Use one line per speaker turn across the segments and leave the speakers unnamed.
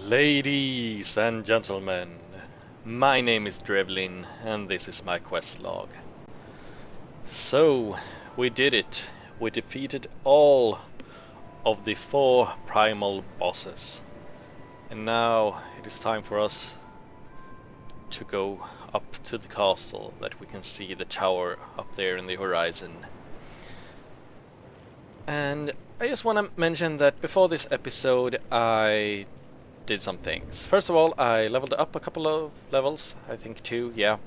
Ladies and gentlemen, my name is Drevlin and this is my quest log. So, we did it. We defeated all of the 4 primal bosses. And now it is time for us to go up to the castle that we can see the tower up there in the horizon. And I just want to mention that before this episode I did some things. First of all, I leveled up a couple of levels, I think 2, yeah.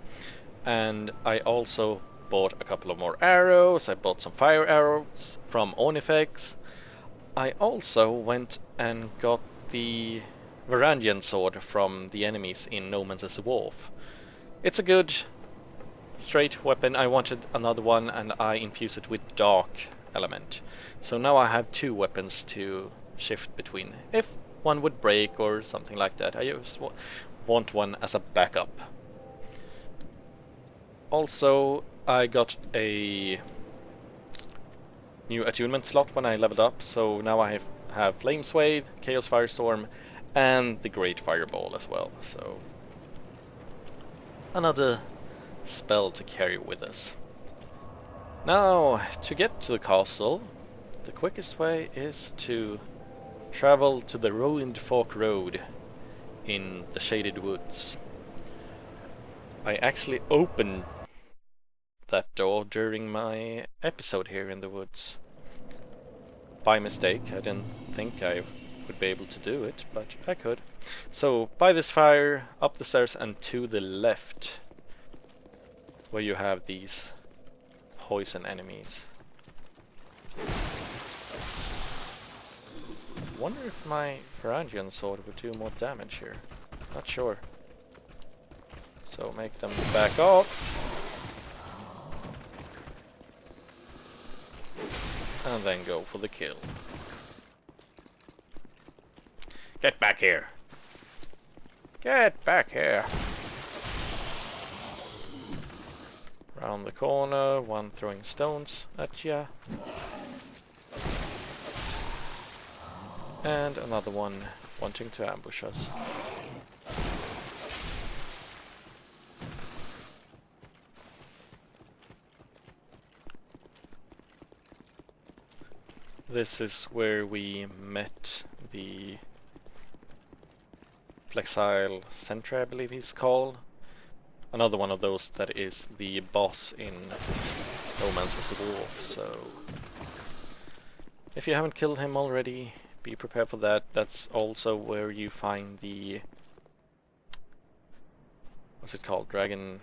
And I also bought a couple of more arrows. I bought some fire arrows from Onifex. I also went and got the Varangian sword from the enemies in No Man's Wharf. It's a good straight weapon. I wanted another one and I infused it with dark element. So now I have 2 weapons to shift between if one would break or something like that. I just want one as a backup. Also, I got a new attunement slot when I leveled up, so now I have Flame Swathe, Chaos Firestorm, and the Great Fireball as well. So another spell to carry with us. Now, to get to the castle, the quickest way is to travel to the Ruined Fork Road in the Shaded Woods. I actually opened that door during my episode here in the woods. By mistake, I didn't think I would be able to do it, but I could. So, by this fire, up the stairs and to the left, where you have these poison enemies. Wonder if my Varangian sword would do more damage here. Not sure. So make them back off. And then go for the kill. Get back here! Get back here! Round the corner, one throwing stones at ya. And another one wanting to ambush us. This is where we met the Flexile Sentry, I believe he's called. Another one of those that is the boss in No Man's Wharf, so if you haven't killed him already, be prepared for that. That's also where you find the... what's it called? Dragon...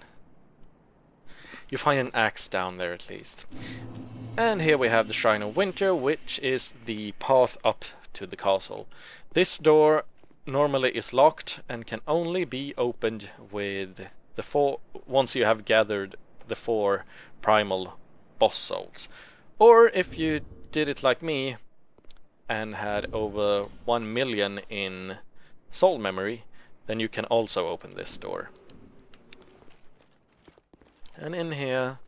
You find an axe down there at least. And here we have the Shrine of Winter, which is the path up to the castle. This door normally is locked and can only be opened with the 4... once you have gathered the 4 primal boss souls. Or if you did it like me and had over 1 million in soul memory, then you can also open this door. And in here,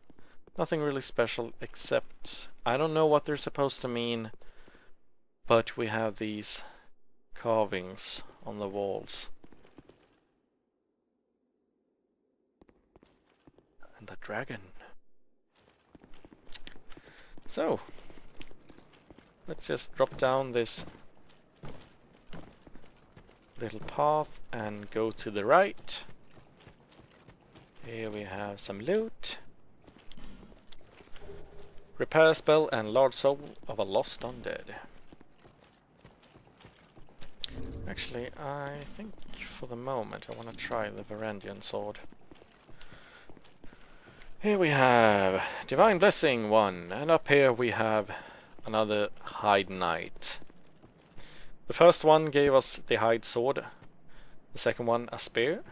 nothing really special except, I don't know what they're supposed to mean, but we have these carvings on the walls. And the dragon. So, let's just drop down this little path and go to the right. Here we have some loot. Repair spell and large soul of a lost undead. Actually, I think for the moment I want to try the Varangian sword. Here we have Divine Blessing 1, and up here we have another Hide Knight. The first one gave us the Hide Sword, the second one a spear.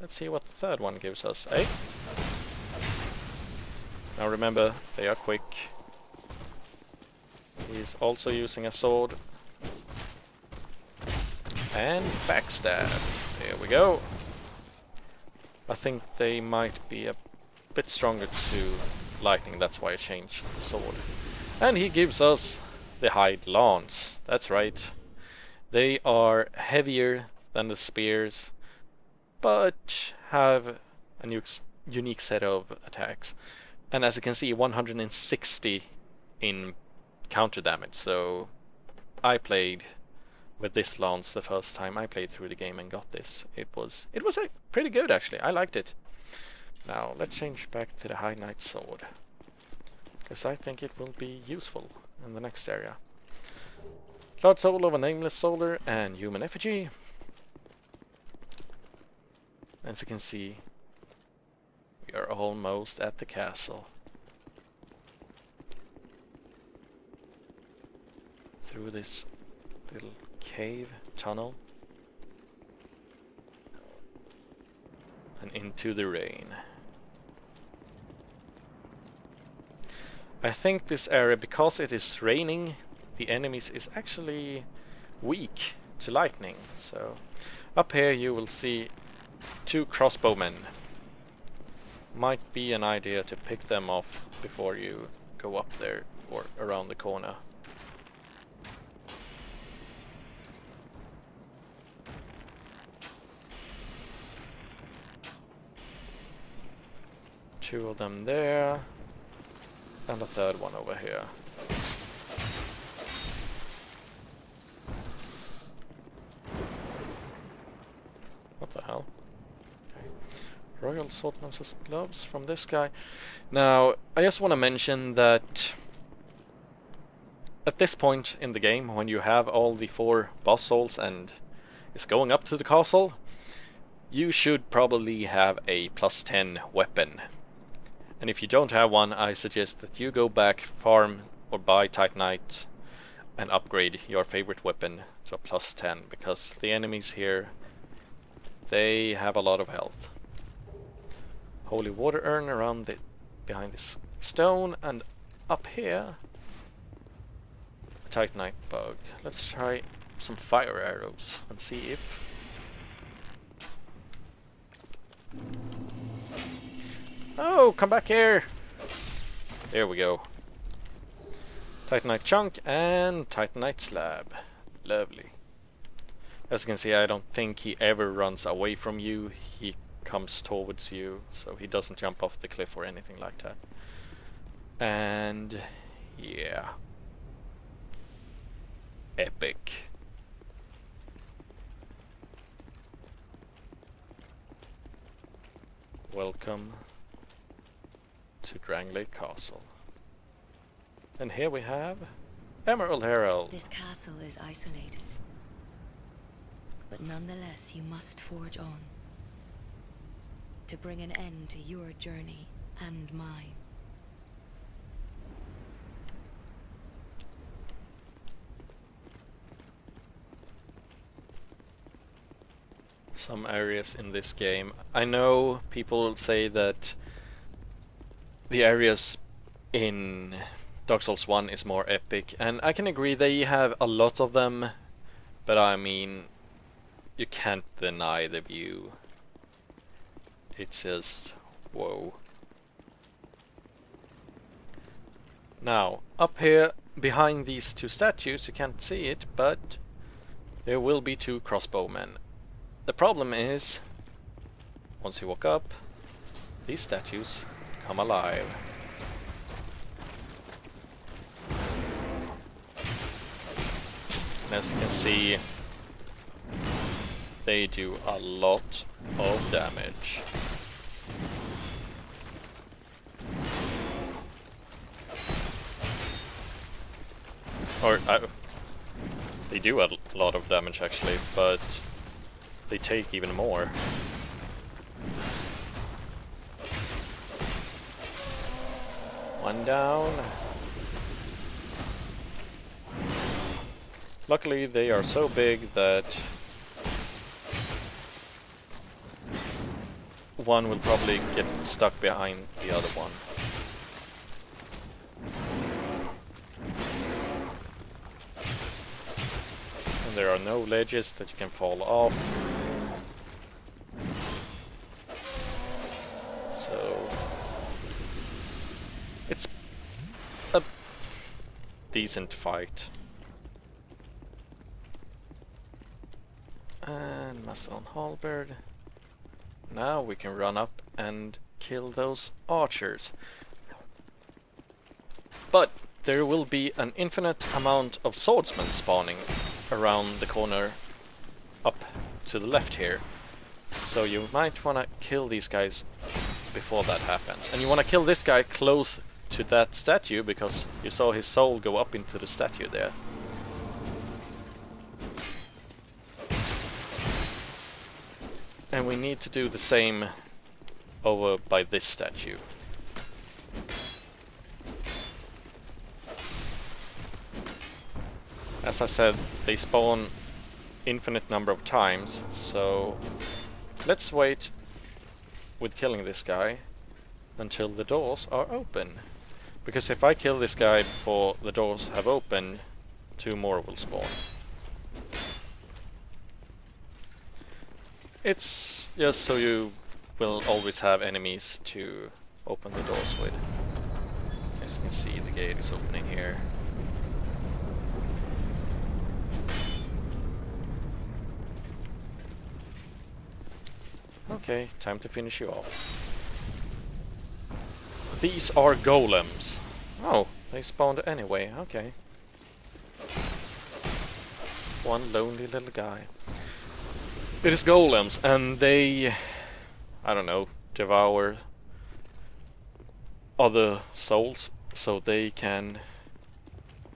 Let's see what the third one gives us, eh? Now remember, they are quick. He's also using a sword. And backstab. There we go. I think they might be a bit stronger to lightning, that's why I changed the sword. And he gives us the Hide Lance. That's right. They are heavier than the spears, but have a unique set of attacks. And as you can see, 160 in counter damage. So I played with this lance the first time I played through the game and got this. It was pretty good actually. I liked it. Now let's change back to the High Knight sword, because I think it will be useful in the next area. Cloud Soul of a Nameless Soldier and Human Effigy. As you can see, we are almost at the castle. Through this little cave tunnel and into the rain. I think this area, because it is raining, the enemies is actually weak to lightning. So up here you will see 2 crossbowmen. Might be an idea to pick them off before you go up there or around the corner. Two of them there, and a third one over here. What the hell? Okay. Royal Swordsman's gloves from this guy. Now, I just want to mention that at this point in the game, when you have all the 4 boss souls and is going up to the castle, you should probably have a +10 weapon. And if you don't have one, I suggest that you go back, farm or buy Titanite and upgrade your favorite weapon to a +10, because the enemies here, they have a lot of health. Holy water urn around behind this stone, and up here a Titanite bug. Let's try some fire arrows and see if oh, come back here! There we go. Titanite chunk and Titanite slab. Lovely. As you can see, I don't think he ever runs away from you. He comes towards you, so he doesn't jump off the cliff or anything like that. And yeah. Epic. Welcome to Drangleic Castle. And here we have Emerald Herald.
This castle is isolated, but nonetheless you must forge on to bring an end to your journey and mine.
Some areas in this game, I know people say that the areas in Dark Souls 1 is more epic, and I can agree they have a lot of them, but I mean, you can't deny the view. It's just, whoa. Now, up here behind these 2 statues, you can't see it, but there will be 2 crossbowmen. The problem is, once you walk up, these statues come alive. And as you can see, they do a lot of damage. Or, they do a lot of damage actually, but they take even more. One down. Luckily they are so big that one will probably get stuck behind the other one. And there are no ledges that you can fall off. So it's a decent fight. And muscle on halberd. Now we can run up and kill those archers. But there will be an infinite amount of swordsmen spawning around the corner up to the left here. So you might want to kill these guys before that happens. And you want to kill this guy close to that statue because you saw his soul go up into the statue there. And we need to do the same over by this statue. As I said, they spawn infinite number of times, so let's wait with killing this guy until the doors are open. Because if I kill this guy before the doors have opened, 2 more will spawn. It's just so you will always have enemies to open the doors with. As you can see, the gate is opening here. Okay, time to finish you off. These are golems. Oh, they spawned anyway, okay. One lonely little guy. It is golems, and they, I don't know, devour other souls, so they can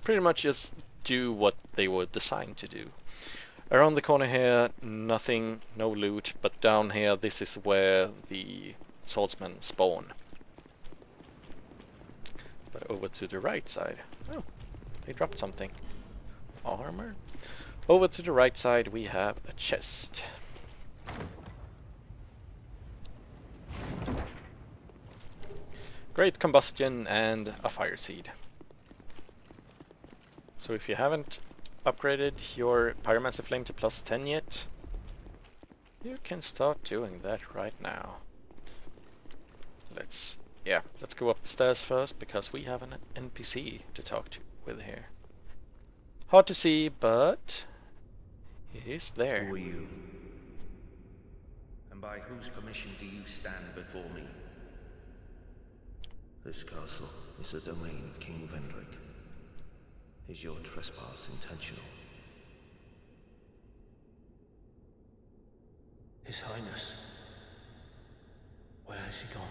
pretty much just do what they were designed to do. Around the corner here, nothing, no loot, but down here, this is where the swordsmen spawn. But over to the right side, oh, they dropped something. Armor? Over to the right side we have a chest. Great combustion and a fire seed. So if you haven't upgraded your pyromancy flame to +10 yet, you can start doing that right now. Let's go up the stairs first because we have an NPC to talk to with here. Hard to see, but he is there.
Who are you? And by whose permission do you stand before me? This castle is the domain of King Vendrick. Is your trespass intentional? His Highness. Where has he gone?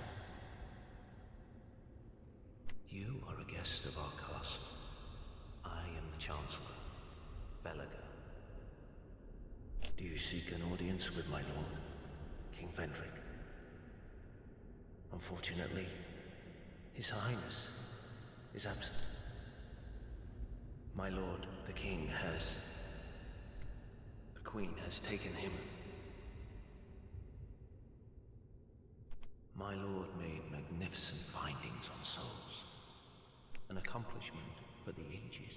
You are a guest of our castle. I am the Chancellor, Velaga. Do you seek an audience with my lord, King Vendrick? Unfortunately, His Highness is absent. My lord, the king, has... The queen has taken him. My lord made magnificent findings on souls. An accomplishment for the ages.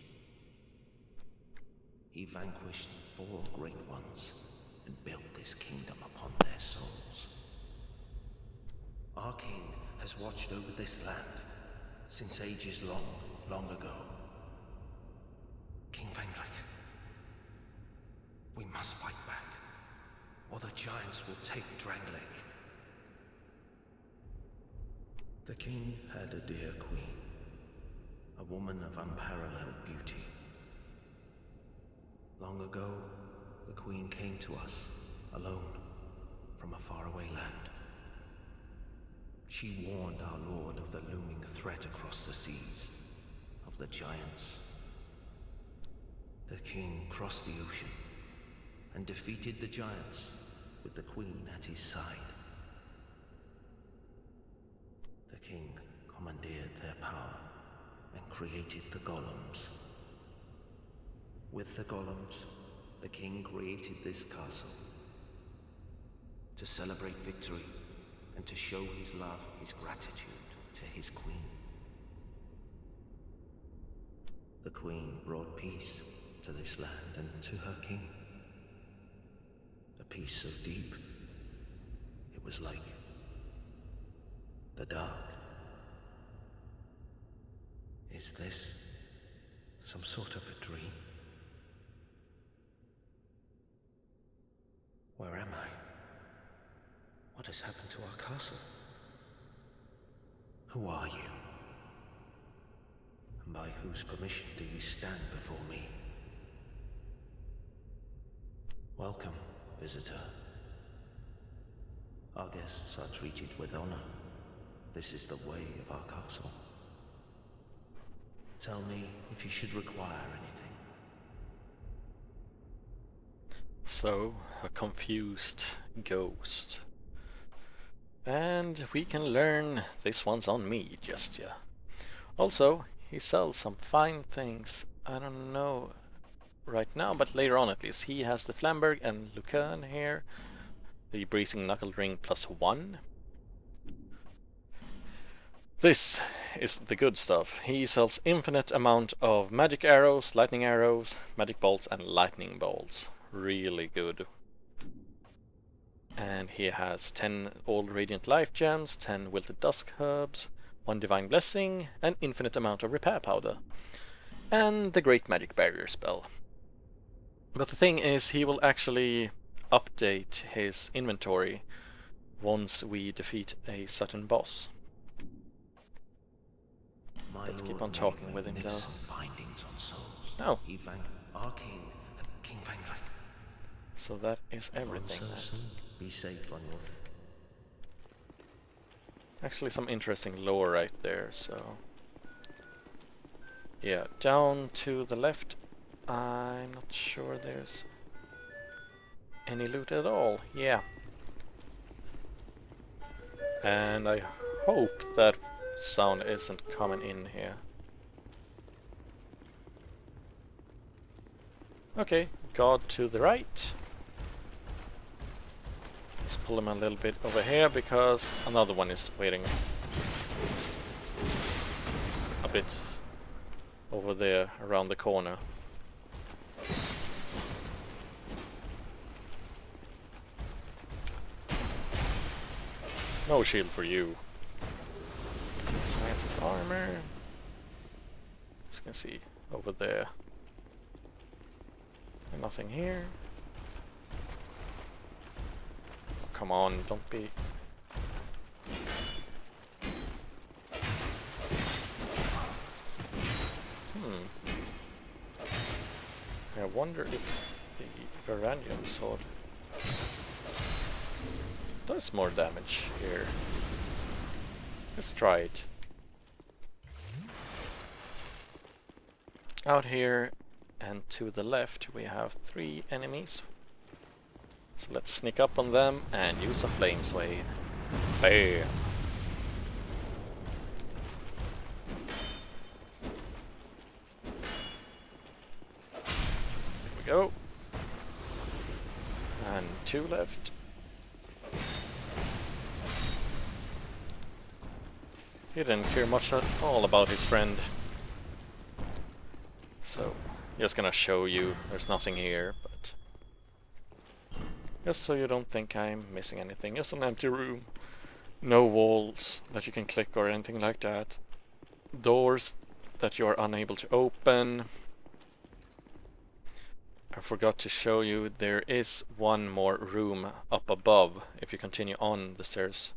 He vanquished 4 great ones and built this kingdom upon their souls. Our king has watched over this land since ages long, long ago. King Vendrick, we must fight back, or the giants will take Drangleic. The king had a dear queen, a woman of unparalleled beauty. Long ago, the queen came to us, alone, from a faraway land. She warned our lord of the looming threat across the seas, of the giants. The king crossed the ocean and defeated the giants with the queen at his side. The king commandeered their power and created the golems. With the golems, the king created this castle to celebrate victory and to show his love, his gratitude to his queen. The queen brought peace to this land and to her king. A peace so deep, it was like the dark. Is this some sort of a dream? has happened to our castle? Who are you? And by whose permission do you stand before me? Welcome, visitor. Our guests are treated with honor. This is the way of our castle. Tell me if you should require anything.
So, a confused ghost. And we can learn this one's on me, just yeah. Also, he sells some fine things. I don't know right now, but later on at least. He has the Flamberg and Lucerne here. The Breezing Knuckle Ring +1. This is the good stuff. He sells infinite amount of magic arrows, lightning arrows, magic bolts, and lightning bolts. Really good. And he has 10 old radiant life gems, 10 wilted dusk herbs, 1 divine blessing, and infinite amount of repair powder. And the great magic barrier spell. But the thing is, he will actually update his inventory once we defeat a certain boss. Let's keep on talking with him though.
Findings on souls.
Oh.
Our king, King Drangleic.
So that is everything.
Be safe on your...
Actually some interesting lore right there, so... Yeah, down to the left, I'm not sure there's any loot at all. Yeah. And I hope that sound isn't coming in here. Okay, God to the right. Let's pull him a little bit over here because another one is waiting a bit over there around the corner. No shield for you. Science's armor. As you can see over there. And nothing here. Oh, come on, don't be. I wonder if the Varangian sword does more damage here. Let's try it. Out here and to the left we have 3 enemies. So let's sneak up on them and use a flame sway. Bam! Here we go. And 2 left. He didn't care much at all about his friend. So, just gonna show you, there's nothing here, but... just so you don't think I'm missing anything. Just an empty room. No walls that you can click or anything like that. Doors that you are unable to open. I forgot to show you, there is one more room up above if you continue on the stairs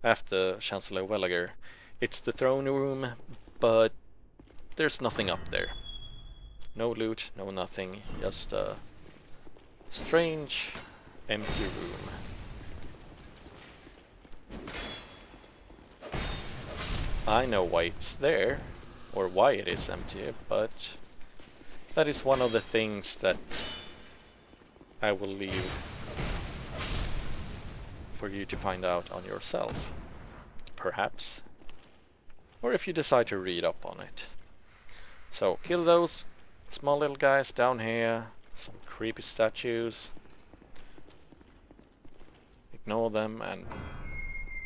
after Chancellor Welliger. It's the throne room, but there's nothing up there. No loot, no nothing, just a strange empty room. I know why it's there, or why it is empty, but that is one of the things that I will leave for you to find out on yourself, perhaps. Or if you decide to read up on it. So, kill those small little guys down here. Some creepy statues. Ignore them and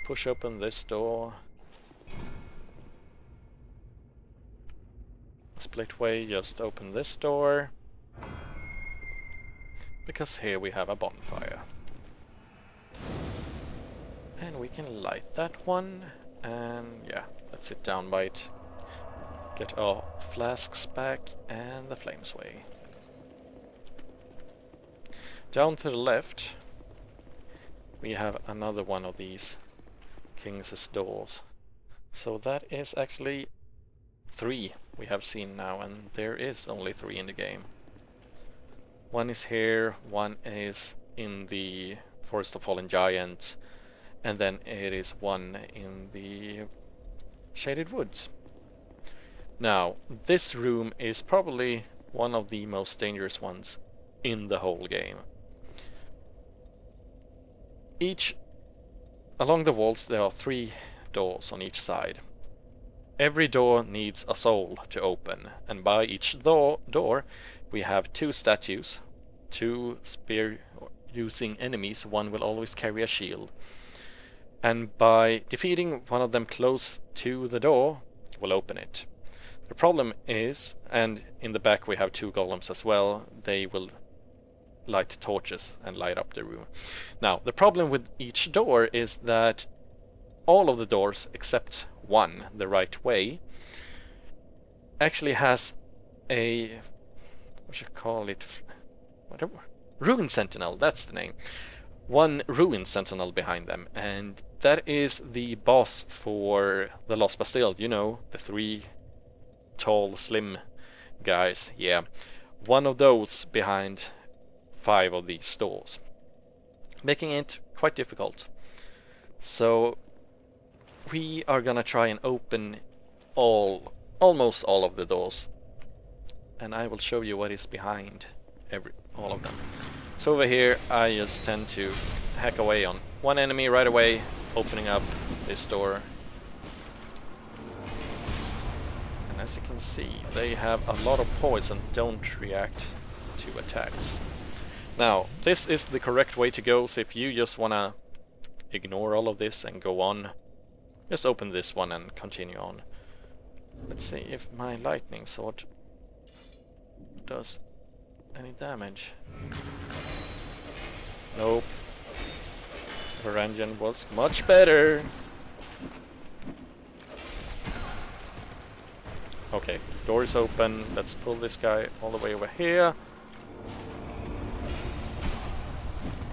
push open this door. Split way, just open this door. Because here we have a bonfire. And we can light that one. And yeah, let's sit down by it. Get our flasks back and the flame sway. Down to the left we have another one of these King's doors. So that is actually 3 we have seen now, and there is only 3 in the game. One is here, one is in the Forest of Fallen Giants, and then it is one in the Shaded Woods. Now, this room is probably one of the most dangerous ones in the whole game. Along the walls there are 3 doors on each side. Every door needs a soul to open, and by each door we have 2 statues, 2 spear-using enemies. One will always carry a shield. And by defeating one of them close to the door, we'll open it. The problem is, and in the back we have 2 golems as well, they will light torches and light up the room. Now, the problem with each door is that all of the doors except one, the right way, actually has a, what should I call it, whatever, Ruin Sentinel, that's the name. One Ruin Sentinel behind them, and that is the boss for the Lost Bastille, you know, the 3 tall, slim guys, yeah. One of those behind 5 of these doors, making it quite difficult. So we are gonna try and open almost all of the doors, and I will show you what is behind all of them. So over here I just tend to hack away on one enemy right away, opening up this door. And as you can see, they have a lot of poison, don't react to attacks. Now, this is the correct way to go, so if you just wanna ignore all of this and go on, just open this one and continue on. Let's see if my lightning sword does any damage. Nope. Varangian was much better. Okay, door is open. Let's pull this guy all the way over here.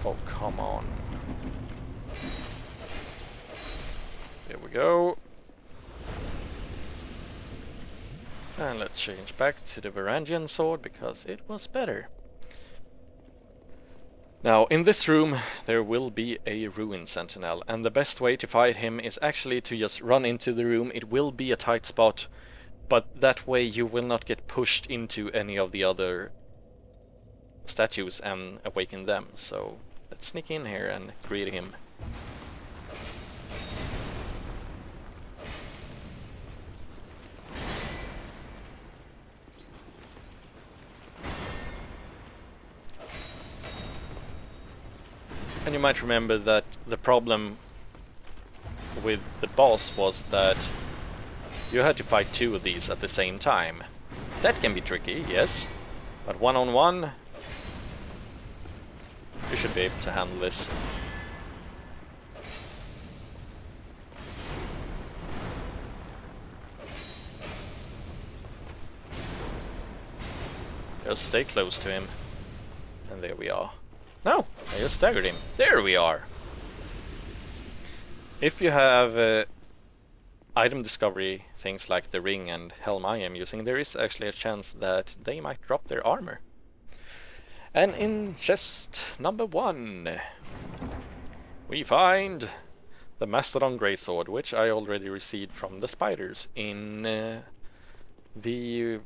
Oh, come on. There we go. And let's change back to the Varangian sword because it was better. Now, in this room there will be a Ruin Sentinel, and the best way to fight him is actually to just run into the room. It will be a tight spot, but that way you will not get pushed into any of the other statues and awaken them. So let's sneak in here and greet him. And you might remember that the problem with the boss was that you had to fight 2 of these at the same time. That can be tricky, yes, but one-on-one, you should be able to handle this. Just stay close to him, and there we are. No, I just staggered him. There we are. If you have item discovery, things like the ring and helm I am using, there is actually a chance that they might drop their armor. And in chest number 1, we find the Mastodon Greatsword, which I already received from the spiders in the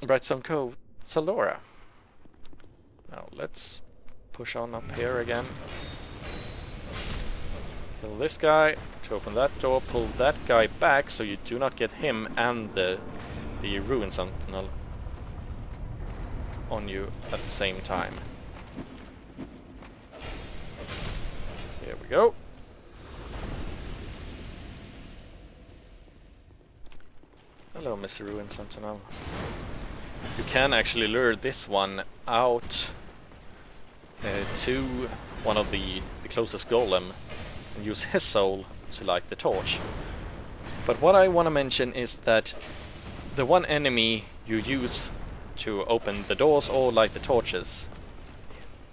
Brightstone Cove, Salora. Now let's push on up here again. Kill this guy to open that door, pull that guy back so you do not get him and the Ruin Sentinel on you at the same time. Here we go. Hello, Mr. Ruin Sentinel. You can actually lure this one out to one of the closest golem and use his soul to light the torch. But what I want to mention is that the one enemy you use to open the doors or light the torches,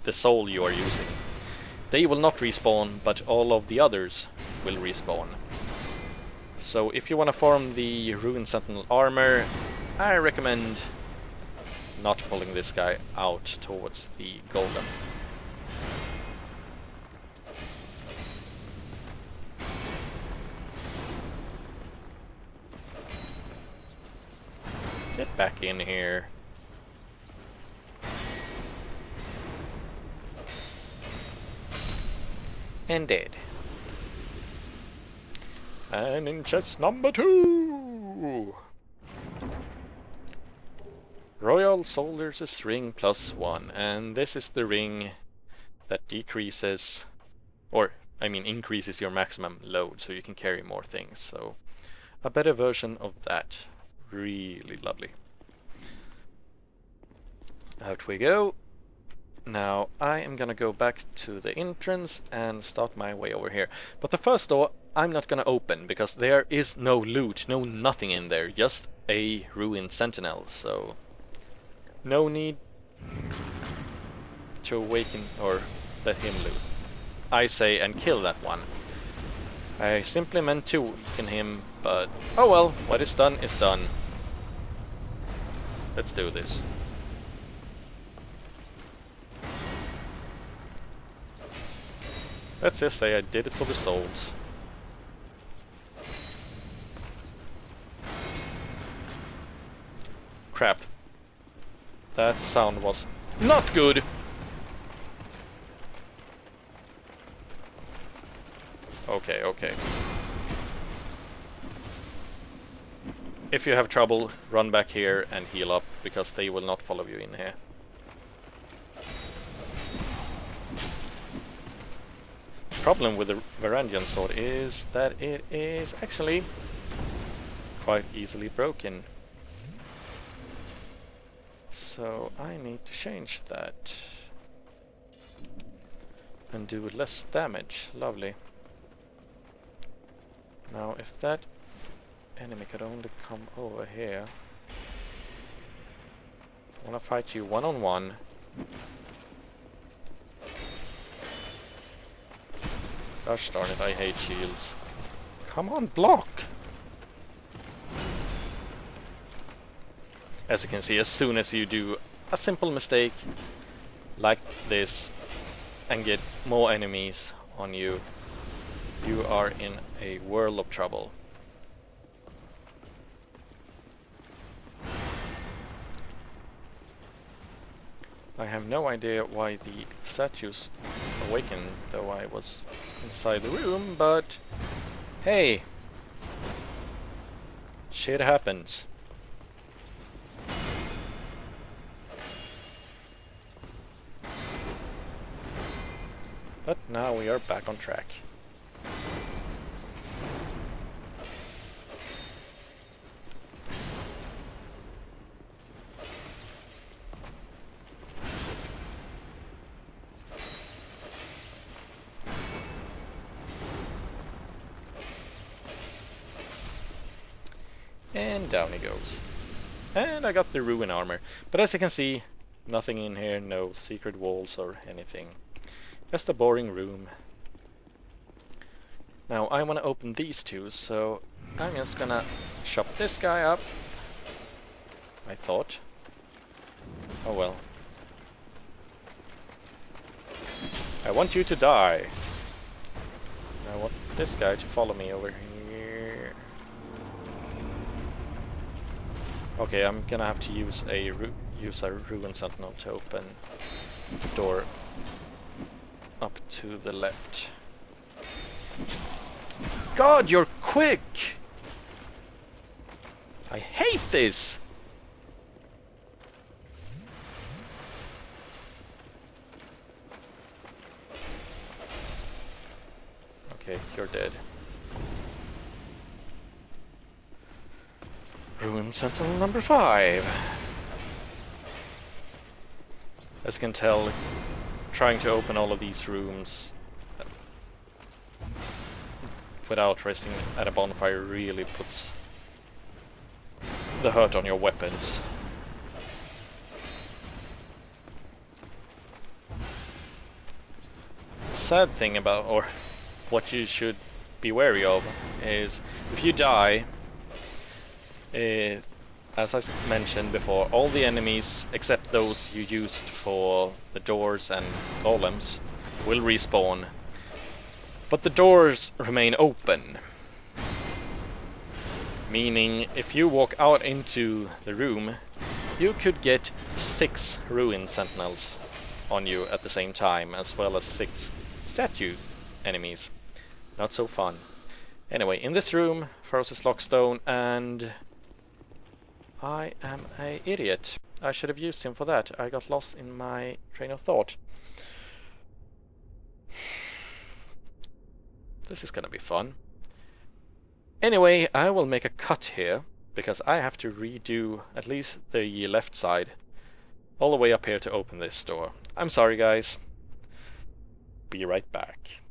the soul you are using, they will not respawn, but all of the others will respawn. So if you want to farm the Ruin Sentinel armor, I recommend not pulling this guy out towards the golem. Get back in here. And dead. And in chest number 2! Royal Soldiers' Ring +1, and this is the ring that decreases, or I mean increases your maximum load so you can carry more things, so a better version of that. Really lovely. Out we go. Now I am gonna go back to the entrance and start my way over here. But the first door I'm not gonna open because there is no loot, no nothing in there, just a ruined sentinel, so no need to awaken or let him loose. I say and kill that one. I simply meant to weaken him, but oh well, what is done is done. Let's do this. Let's just say I did it for the souls. Crap. That sound was not good! Okay, okay. If you have trouble, run back here and heal up, because they will not follow you in here. The problem with the Varangian sword is that it is actually quite easily broken. So I need to change that. And do less damage. Lovely. Now if that enemy could only come over here. I wanna fight you one-on-one. Gosh darn it, I hate shields. Come on, block! As you can see, as soon as you do a simple mistake like this and get more enemies on you, you are in a world of trouble. I have no idea why the statues awakened, though I was inside the room, but hey, shit happens. But now we are back on track. And down he goes. And I got the ruin armor. But as you can see, nothing in here, no secret walls or anything. Just a boring room. Now I want to open these two, so I'm just gonna chop this guy up. I thought. Oh well. I want you to die. I want this guy to follow me over here. Okay, I'm gonna have to use a ruin sentinel to open the door up to the left. God, you're quick! I hate this! Okay, you're dead. Ruin Sentinel number 5. As you can tell, trying to open all of these rooms without resting at a bonfire really puts the hurt on your weapons. sad thing about, or what you should be wary of, is if you die, as I mentioned before, all the enemies except those you used for the doors and golems will respawn. But the doors remain open. Meaning, if you walk out into the room, you could get 6 ruin sentinels on you at the same time, as well as 6 statue enemies. Not so fun. Anyway, in this room, Froze's Lockstone, and I am an idiot. I should have used him for that. I got lost in my train of thought. This is gonna be fun. Anyway, I will make a cut here, because I have to redo at least the left side, all the way up here to open this door. I'm sorry, guys. Be right back.